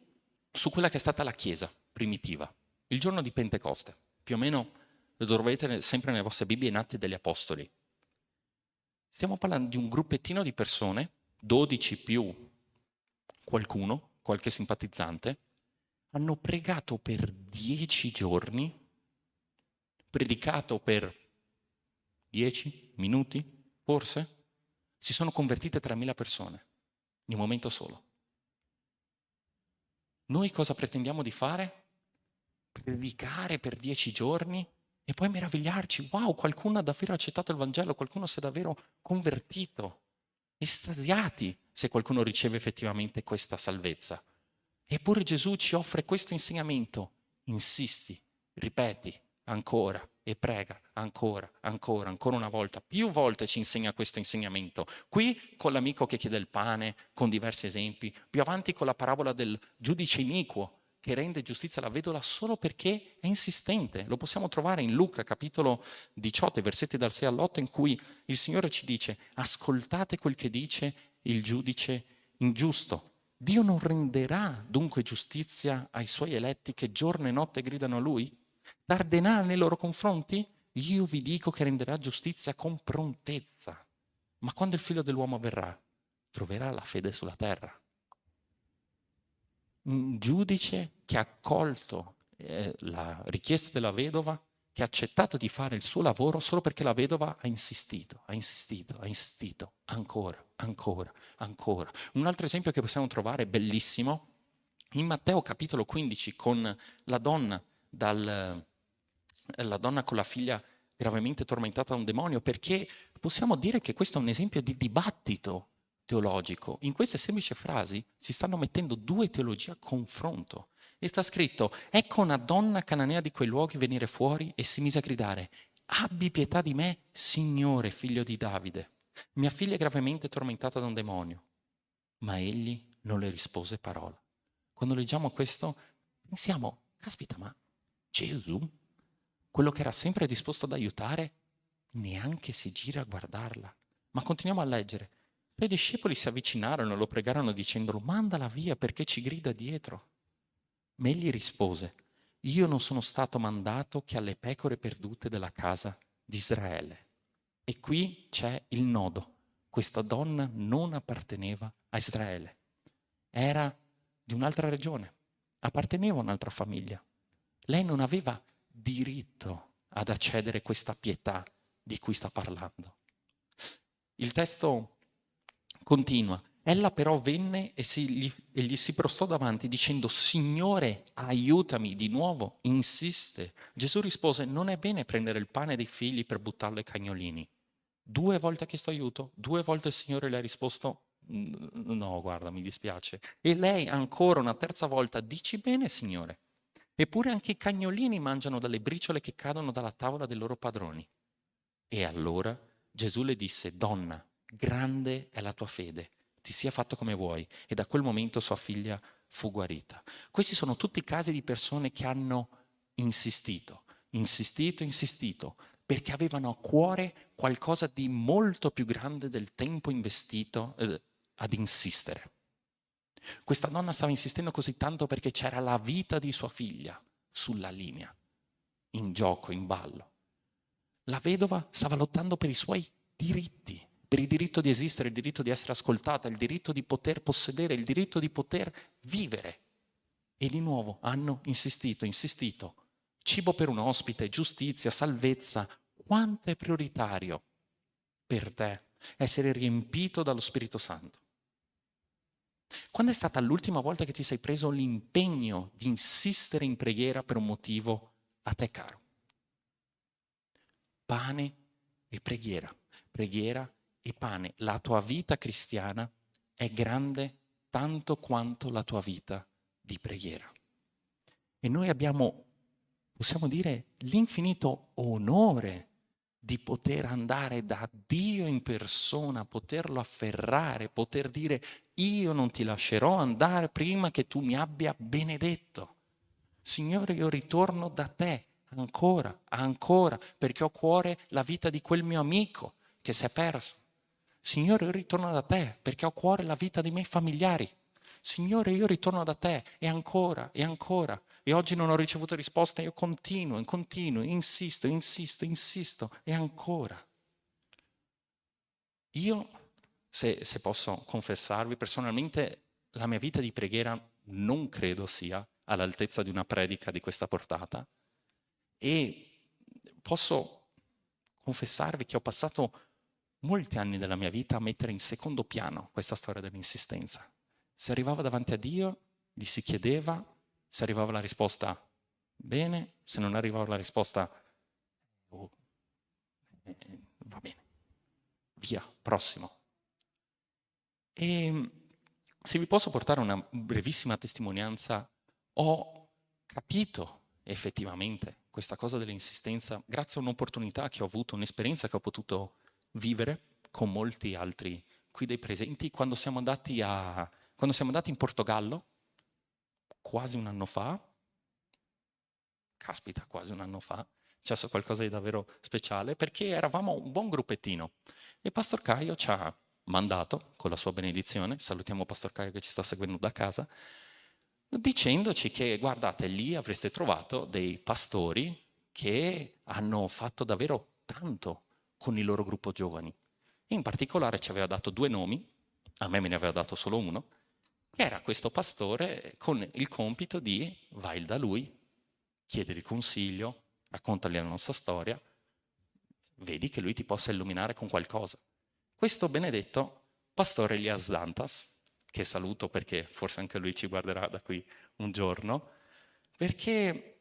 su quella che è stata la Chiesa primitiva, il giorno di Pentecoste. Più o meno lo trovate sempre nelle vostre Bibbie in Atti degli Apostoli. Stiamo parlando di un gruppettino di persone, 12 più qualcuno, qualche simpatizzante, hanno pregato per 10 giorni, predicato per 10 minuti, forse, si sono convertite 3.000 persone, in un momento solo. Noi cosa pretendiamo di fare? Predicare per 10 giorni e poi meravigliarci, wow, qualcuno ha davvero accettato il Vangelo, qualcuno si è davvero convertito, estasiati se qualcuno riceve effettivamente questa salvezza. Eppure Gesù ci offre questo insegnamento, insisti, ripeti ancora e prega ancora una volta, più volte ci insegna questo insegnamento. Qui con l'amico che chiede il pane, con diversi esempi, più avanti con la parabola del giudice iniquo, che rende giustizia alla vedova solo perché è insistente. Lo possiamo trovare in Luca, capitolo 18, versetti dal 6 all'8, in cui il Signore ci dice: ascoltate quel che dice il giudice ingiusto. Dio non renderà dunque giustizia ai suoi eletti che giorno e notte gridano a Lui? Tarderà nei loro confronti? Io vi dico che renderà giustizia con prontezza. Ma quando il Figlio dell'uomo verrà, troverà la fede sulla terra? Un giudice che ha accolto la richiesta della vedova, che ha accettato di fare il suo lavoro solo perché la vedova ha insistito, ancora. Un altro esempio che possiamo trovare, bellissimo, in Matteo capitolo 15, con la donna con la figlia gravemente tormentata da un demonio, perché possiamo dire che questo è un esempio di dibattito teologico. In queste semplici frasi si stanno mettendo due teologie a confronto. E sta scritto: ecco una donna cananea di quei luoghi venire fuori e si mise a gridare: abbi pietà di me, Signore, figlio di Davide. Mia figlia è gravemente tormentata da un demonio. Ma egli non le rispose parola. Quando leggiamo questo pensiamo: caspita, ma Gesù, quello che era sempre disposto ad aiutare, neanche si gira a guardarla. Ma continuiamo a leggere. I suoi discepoli si avvicinarono e lo pregarono dicendolo: mandala via perché ci grida dietro. Ma egli rispose: io non sono stato mandato che alle pecore perdute della casa di Israele. E qui c'è il nodo. Questa donna non apparteneva a Israele. Era di un'altra regione, apparteneva a un'altra famiglia. Lei non aveva diritto ad accedere a questa pietà di cui sta parlando. Il testo continua. Ella però venne e gli si prostò davanti dicendo: Signore, aiutami. Di nuovo insiste. Gesù rispose: non è bene prendere il pane dei figli per buttarlo ai cagnolini. 2 volte ha chiesto aiuto, 2 volte il Signore le ha risposto: no, guarda, mi dispiace. E lei ancora una terza volta: dici bene, Signore. Eppure anche i cagnolini mangiano dalle briciole che cadono dalla tavola dei loro padroni. E allora Gesù le disse: donna, grande è la tua fede, ti sia fatto come vuoi. E da quel momento sua figlia fu guarita. Questi sono tutti casi di persone che hanno insistito, perché avevano a cuore qualcosa di molto più grande del tempo investito ad insistere. Questa donna stava insistendo così tanto perché c'era la vita di sua figlia sulla linea, in gioco, in ballo. La vedova stava lottando per i suoi diritti, per il diritto di esistere, il diritto di essere ascoltata, il diritto di poter possedere, il diritto di poter vivere. E di nuovo hanno insistito. Cibo per un ospite, giustizia, salvezza. Quanto è prioritario per te essere riempito dallo Spirito Santo? Quando è stata l'ultima volta che ti sei preso l'impegno di insistere in preghiera per un motivo a te caro? Pane e preghiera, preghiera e pane. La tua vita cristiana è grande tanto quanto la tua vita di preghiera. E noi abbiamo, possiamo dire, l'infinito onore di poter andare da Dio in persona, poterlo afferrare, poter dire: io non ti lascerò andare prima che tu mi abbia benedetto. Signore, io ritorno da te ancora, perché ho a cuore la vita di quel mio amico che si è perso. Signore, io ritorno da te perché ho a cuore la vita dei miei familiari. Signore, io ritorno da te e ancora, e oggi non ho ricevuto risposta, io continuo, insisto e ancora. Io, se posso confessarvi, personalmente la mia vita di preghiera non credo sia all'altezza di una predica di questa portata e posso confessarvi che ho passato molti anni della mia vita a mettere in secondo piano questa storia dell'insistenza. Se arrivava davanti a Dio, gli si chiedeva, se arrivava la risposta bene, se non arrivava la risposta va bene, via, prossimo. E se vi posso portare una brevissima testimonianza, ho capito effettivamente questa cosa dell'insistenza grazie a un'opportunità che ho avuto, un'esperienza che ho potuto vivere con molti altri qui dei presenti quando siamo andati in Portogallo quasi un anno fa. Caspita, quasi un anno fa. È successo qualcosa di davvero speciale perché eravamo un buon gruppettino e Pastor Caio ci ha mandato con la sua benedizione, salutiamo Pastor Caio che ci sta seguendo da casa, dicendoci che guardate lì avreste trovato dei pastori che hanno fatto davvero tanto con il loro gruppo giovani. In particolare ci aveva dato 2 nomi, a me ne aveva dato solo uno, che era questo pastore con il compito di vai da lui, chiedili consiglio, raccontagli la nostra storia, vedi che lui ti possa illuminare con qualcosa. Questo benedetto pastore Elias Dantas, che saluto perché forse anche lui ci guarderà da qui un giorno, perché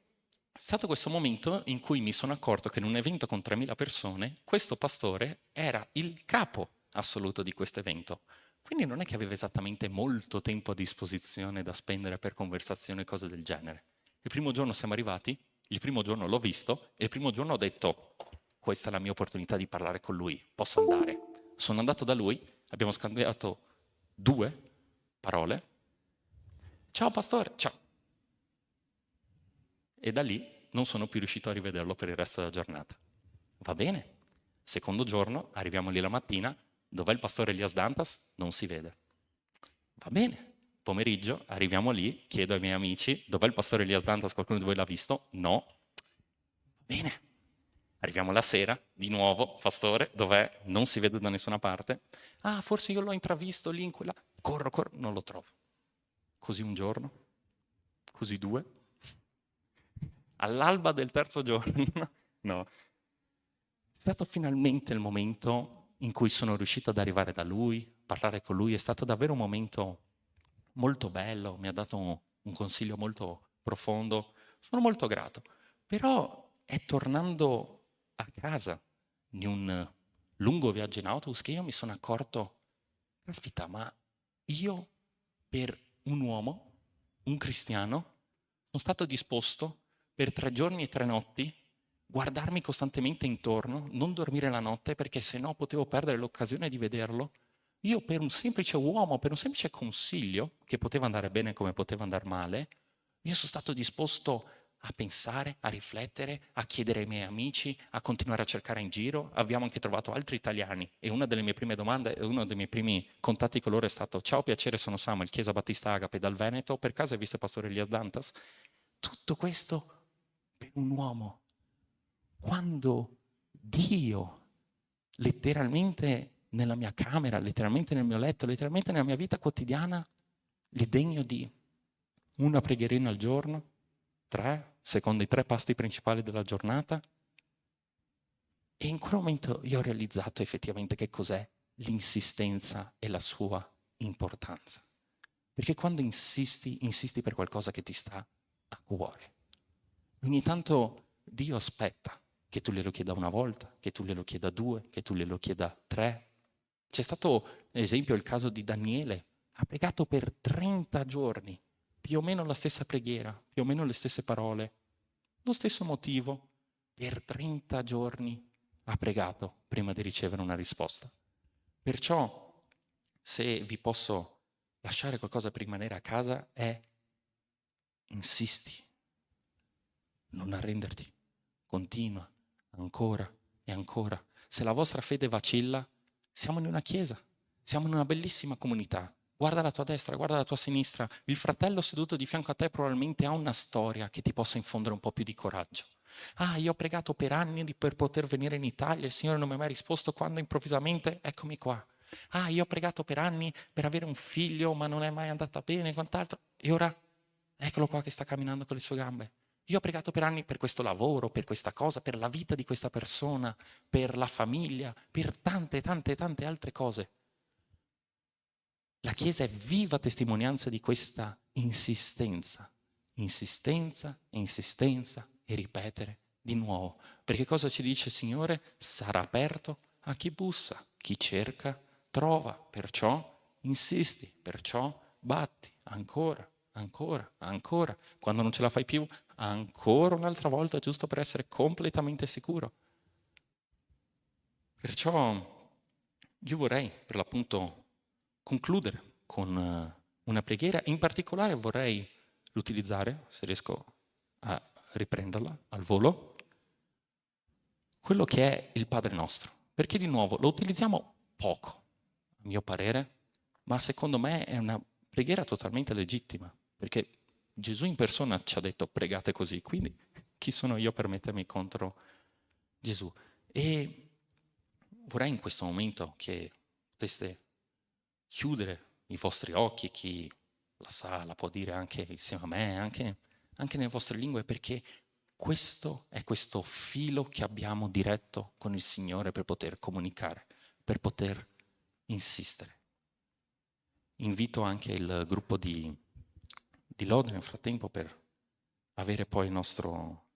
è stato questo momento in cui mi sono accorto che in un evento con 3.000 persone, questo pastore era il capo assoluto di questo evento. Quindi non è che aveva esattamente molto tempo a disposizione da spendere per conversazioni e cose del genere. Il primo giorno siamo arrivati, il primo giorno l'ho visto e il primo giorno ho detto questa è la mia opportunità di parlare con lui, posso andare. Sono andato da lui, abbiamo scambiato 2 parole. Ciao pastore, ciao. E da lì non sono più riuscito a rivederlo per il resto della giornata. Va bene. Secondo giorno, arriviamo lì la mattina, dov'è il pastore Elias Dantas? Non si vede. Va bene. Pomeriggio, arriviamo lì, chiedo ai miei amici, dov'è il pastore Elias Dantas? Qualcuno di voi l'ha visto? No. Va bene. Arriviamo la sera, di nuovo, pastore, dov'è? Non si vede da nessuna parte. Ah, forse io l'ho intravisto lì in quella... Corro, non lo trovo. Così un giorno, così 2. All'alba del 3° giorno, no. È stato finalmente il momento in cui sono riuscito ad arrivare da lui, parlare con lui. È stato davvero un momento molto bello, mi ha dato un consiglio molto profondo. Sono molto grato. Però è tornando a casa in un lungo viaggio in autobus che io mi sono accorto, caspita, ma io per un uomo, un cristiano, sono stato disposto per 3 giorni e 3 notti guardarmi costantemente intorno, non dormire la notte perché sennò potevo perdere l'occasione di vederlo. Io per un semplice uomo, per un semplice consiglio, che poteva andare bene come poteva andare male, io sono stato disposto a pensare, a riflettere, a chiedere ai miei amici, a continuare a cercare in giro. Abbiamo anche trovato altri italiani e una delle mie prime domande, uno dei miei primi contatti con loro è stato ciao, piacere, sono Samuel, Chiesa Battista Agape dal Veneto, per caso hai visto il pastore Elias Dantas? Tutto questo per un uomo. Quando Dio letteralmente nella mia camera, letteralmente nel mio letto, letteralmente nella mia vita quotidiana, le degno di una preghierina al giorno, 3, secondo i 3 pasti principali della giornata. E in quel momento io ho realizzato effettivamente che cos'è l'insistenza e la sua importanza. Perché quando insisti per qualcosa che ti sta a cuore. Ogni tanto Dio aspetta che tu glielo chieda una volta, che tu glielo chieda 2, che tu glielo chieda 3. C'è stato, ad esempio, il caso di Daniele. Ha pregato per 30 giorni, più o meno la stessa preghiera, più o meno le stesse parole, lo stesso motivo. Per 30 giorni ha pregato prima di ricevere una risposta. Perciò, se vi posso lasciare qualcosa per rimanere a casa, è insisti, non arrenderti, continua, ancora e ancora. Se la vostra fede vacilla, siamo in una chiesa, siamo in una bellissima comunità. Guarda la tua destra, guarda la tua sinistra. Il fratello seduto di fianco a te probabilmente ha una storia che ti possa infondere un po' più di coraggio. Ah, io ho pregato per anni per poter venire in Italia, il Signore non mi ha mai risposto, quando improvvisamente, eccomi qua. Ah, io ho pregato per anni per avere un figlio, ma non è mai andata bene, quant'altro. E ora, eccolo qua che sta camminando con le sue gambe. Io ho pregato per anni per questo lavoro, per questa cosa, per la vita di questa persona, per la famiglia, per tante altre cose. La Chiesa è viva testimonianza di questa insistenza e ripetere di nuovo. Perché cosa ci dice il Signore? Sarà aperto a chi bussa, chi cerca trova, perciò insisti, perciò batti, ancora. Quando non ce la fai più, ancora un'altra volta, giusto per essere completamente sicuro. Perciò io vorrei, per l'appunto, concludere con una preghiera. In particolare vorrei utilizzare, se riesco a riprenderla al volo, quello che è il Padre Nostro. Perché di nuovo lo utilizziamo poco, a mio parere, ma secondo me è una preghiera totalmente legittima, perché Gesù in persona ci ha detto pregate così, quindi chi sono io per mettermi contro Gesù? E vorrei in questo momento che poteste chiudere i vostri occhi, chi la sa, la può dire anche insieme a me, anche nelle vostre lingue, perché questo è questo filo che abbiamo diretto con il Signore per poter comunicare, per poter insistere. Invito anche il gruppo di lode nel frattempo per avere poi il nostro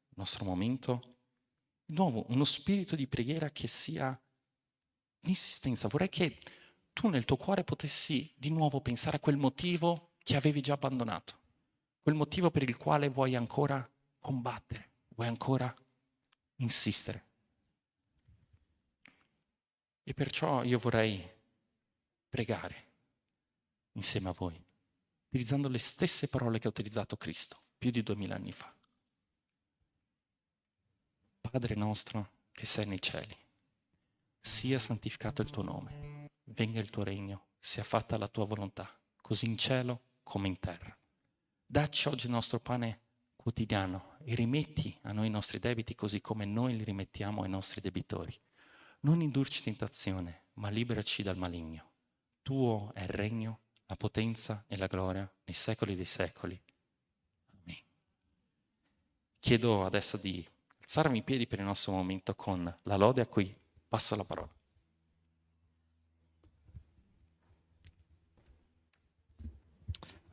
momento. Di nuovo, uno spirito di preghiera che sia di insistenza. Vorrei che tu nel tuo cuore potessi di nuovo pensare a quel motivo che avevi già abbandonato, quel motivo per il quale vuoi ancora combattere, vuoi ancora insistere. E perciò io vorrei pregare insieme a voi, utilizzando le stesse parole che ha utilizzato Cristo più di 2000 anni fa. Padre nostro che sei nei cieli, sia santificato il tuo nome, venga il tuo regno, sia fatta la tua volontà, così in cielo come in terra. Dacci oggi il nostro pane quotidiano e rimetti a noi i nostri debiti così come noi li rimettiamo ai nostri debitori. Non indurci in tentazione, ma liberaci dal maligno. Tuo è il regno, la potenza e la gloria nei secoli dei secoli. Amen. Chiedo adesso di alzarmi in piedi per il nostro momento con la lode a cui passo la parola.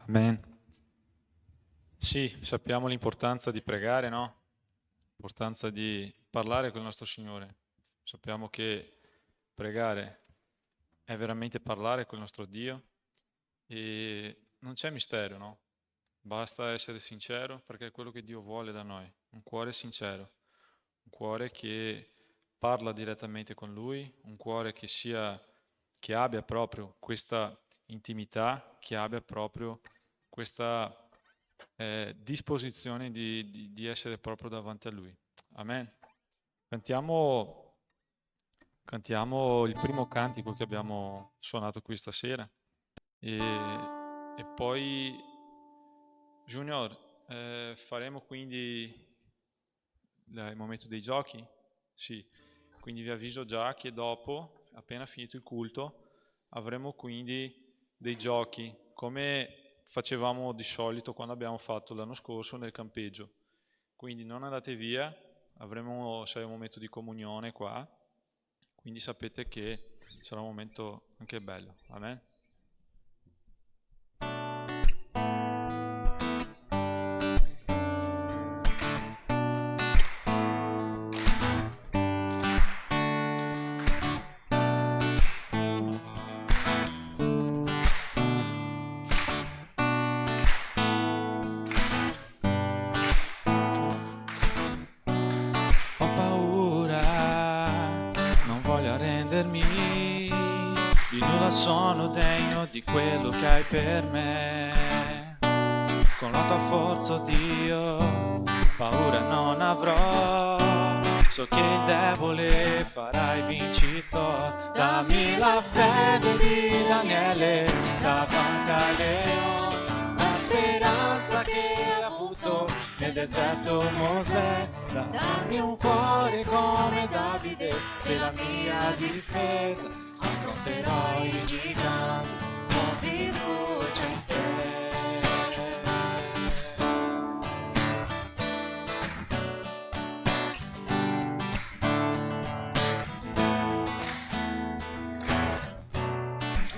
Amen. Sì, sappiamo l'importanza di pregare, no? L'importanza di parlare con il nostro Signore. Sappiamo che pregare è veramente parlare con il nostro Dio e non c'è mistero, no? Basta essere sincero, perché è quello che Dio vuole da noi, un cuore sincero, un cuore che parla direttamente con Lui, un cuore che abbia proprio questa intimità, che abbia proprio questa disposizione di essere proprio davanti a Lui. Amen. Cantiamo il primo cantico che abbiamo suonato qui stasera e poi Junior, faremo quindi il momento dei giochi? Sì, quindi vi avviso già che dopo, appena finito il culto, avremo quindi dei giochi come facevamo di solito quando abbiamo fatto l'anno scorso nel campeggio. Quindi non andate via, sarà un momento di comunione qua, quindi sapete che sarà un momento anche bello. Amen. Sono degno di quello che hai per me. Con la tua forza, oh Dio, paura non avrò. so che il debole farai vincitore. Dammi la fede di Daniele davanti ai leoni, la speranza che ha avuto nel deserto Mosè. Dammi un cuore come Davide, sei la mia difesa, affronterò i giganti con fiducia in te.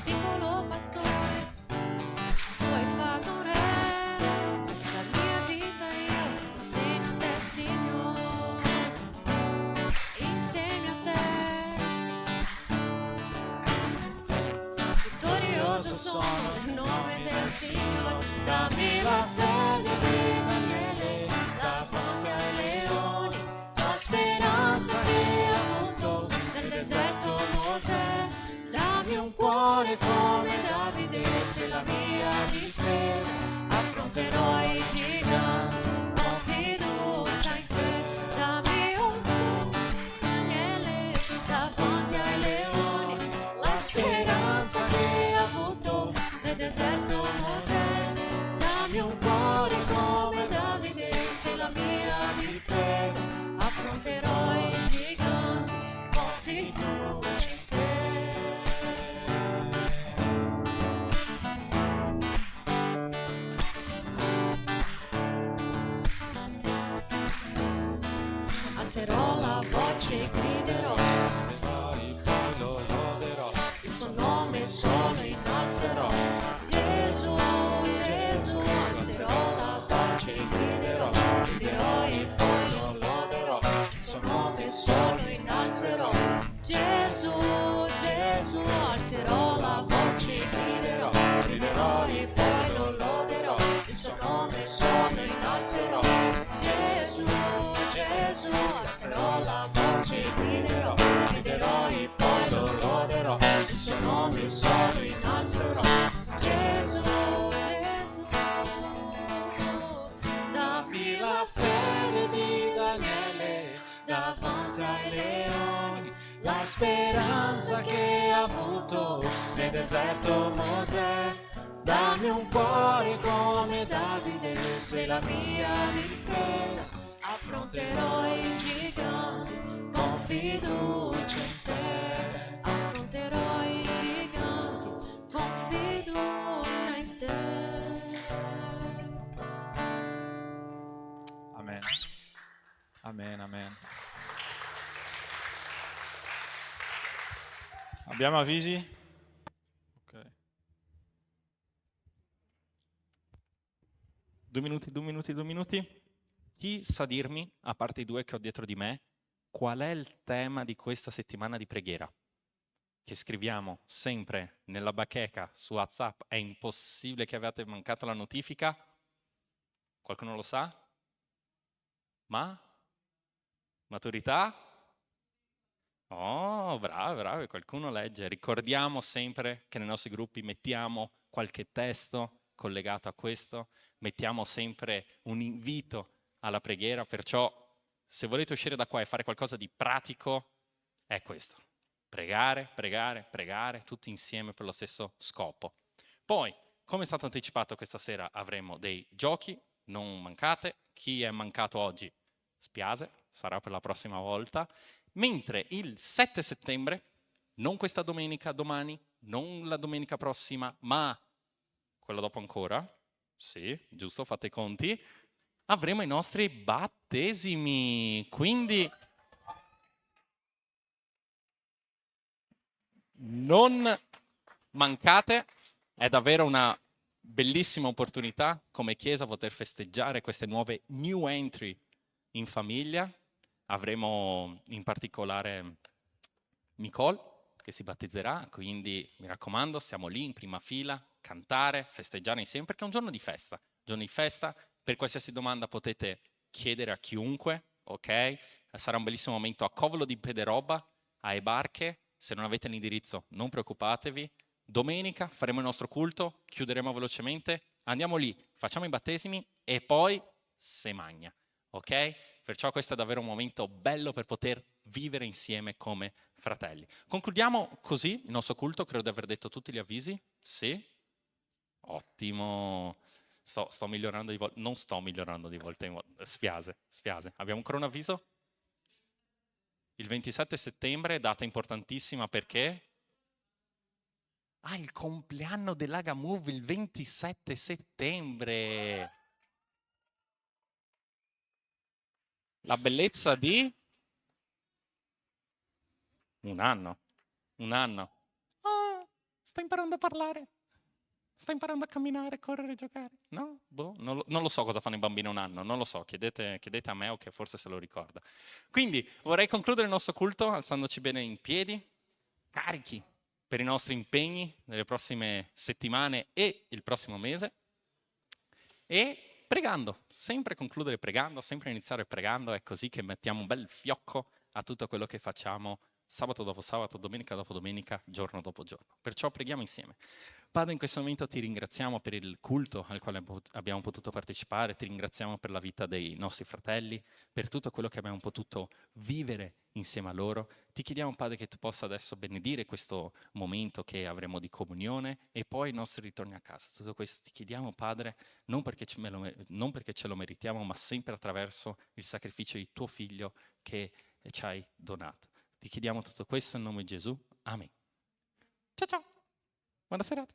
Piccolo pastore, tu hai fatto un re, la mia vita io consegno a te, Signore, insegna a te. Vittorioso sono nel nome del Signore, dammi la fede di Daniele davanti ai leoni, la speranza che ha avuto nel deserto Mosè. Dammi un cuore come Davide, sei la mia difesa, affronterò i giganti con fiducia in te. Dammi un cuore Daniele davanti ai leoni, la speranza che ha avuto nel deserto Mosè. Dammi un cuore come Davide, sei la mia difesa, affronterò i giganti con fiducia in te. Alzerò la voce e griderò, Poi lo loderò. il suo nome solo innalzerò. Gesù, Gesù, alzerò la voce e griderò, griderò e poi lo loderò. Il suo nome solo innalzerò. Gesù, Gesù, alzerò la voce e griderò, griderò e poi lo loderò. Il suo nome solo innalzerò. Gesù, Gesù, alzerò la voce e griderò, griderò e poi lo loderò. Il suo nome solo innalzerò. Gesù, Gesù, dammi la fede di Daniele davanti ai leoni, la speranza che ha avuto nel deserto Mosè. Dammi un cuore come Davide, sei la mia difesa, affronterò i giganti con fiducia in te. Affronterò i giganti con fiducia in te. Amen. Amen, amen. Abbiamo avvisi? Ok. 2 minuti. Chi sa dirmi, a parte i due che ho dietro di me, qual è il tema di questa settimana di preghiera? Che scriviamo sempre nella bacheca su WhatsApp, è impossibile che abbiate mancato la notifica. Qualcuno lo sa? Maturità? Oh, bravi, qualcuno legge. Ricordiamo sempre che nei nostri gruppi mettiamo qualche testo collegato a questo, mettiamo sempre un invito alla preghiera, perciò se volete uscire da qua e fare qualcosa di pratico, è questo. Pregare, tutti insieme per lo stesso scopo. Poi, come è stato anticipato, questa sera avremo dei giochi, non mancate. Chi è mancato oggi, spiace, sarà per la prossima volta. Mentre il 7 settembre, non questa domenica, domani, non la domenica prossima, ma quella dopo ancora, sì, giusto, fate i conti, avremo i nostri battesimi. Quindi non mancate, è davvero una bellissima opportunità come Chiesa poter festeggiare queste nuove new entry in famiglia. Avremo in particolare Nicole che si battezzerà, quindi mi raccomando, siamo lì in prima fila, cantare, festeggiare insieme, perché è un giorno di festa. Giorno di festa, per qualsiasi domanda potete chiedere a chiunque, ok? Sarà un bellissimo momento a Covolo di Pederoba, a Ebarche. Se non avete l'indirizzo non preoccupatevi. Domenica faremo il nostro culto, chiuderemo velocemente, andiamo lì, facciamo i battesimi e poi se magna, ok? Perciò questo è davvero un momento bello per poter vivere insieme come fratelli. Concludiamo così il nostro culto, credo di aver detto tutti gli avvisi. Sì? Ottimo. Sto migliorando di volta, non sto migliorando di volta in volta, spiase. Abbiamo ancora un avviso? Il 27 settembre, data importantissima perché? Il compleanno dell'Aga Move il 27 settembre. La bellezza di? Un anno. Sta imparando a parlare. Sta imparando a camminare, correre, giocare. No? Non lo so cosa fanno i bambini a un anno, non lo so, chiedete a Meo che forse se lo ricorda. Quindi vorrei concludere il nostro culto alzandoci bene in piedi, carichi per i nostri impegni nelle prossime settimane e il prossimo mese, e pregando, sempre concludere pregando, sempre iniziare pregando. È così che mettiamo un bel fiocco a tutto quello che facciamo sabato dopo sabato, domenica dopo domenica, giorno dopo giorno. Perciò preghiamo insieme. Padre, in questo momento ti ringraziamo per il culto al quale abbiamo potuto partecipare, ti ringraziamo per la vita dei nostri fratelli, per tutto quello che abbiamo potuto vivere insieme a loro. Ti chiediamo, Padre, che tu possa adesso benedire questo momento che avremo di comunione e poi i nostri ritorni a casa. Tutto questo ti chiediamo, Padre, non perché ce lo meritiamo, ma sempre attraverso il sacrificio di tuo Figlio che ci hai donato. Ti chiediamo tutto questo in nome di Gesù. Amen. Ciao ciao. Buona serata.